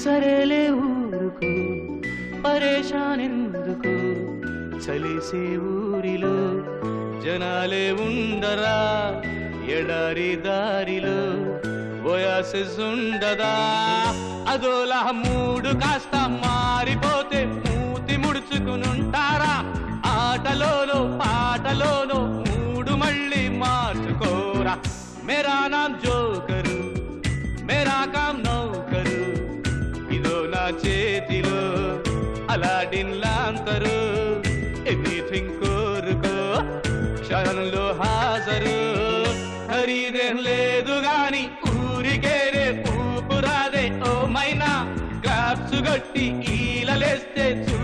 సరేలే ఊరుకు పరేషాన్ ఎందుకు చలిసే ఊరిలో జనాలే ఉండరా ఎడారి దారిలో ఓయాసిస్ ఉండదా అదోలా మూడు కాస్త మారిపోతే మూతి ముడుచుకునుంటారా ఆటలోనో పాటలోనో మూడు మళ్ళీ మార్చుకోరా మేరా నామ్ జోకరు మేరా కామ్ నౌకరు ఇదో నా చేతిలో అలాడిన్ లాంతరు ఎనీథింగ్ కోరుకో క్షణంలో హాజరు ఖరీదేం లేదు గాని ఊరికేరే ఊపురాదే ఓ మైనా క్లాప్స్ గట్టి ఈలలేస్తే చూ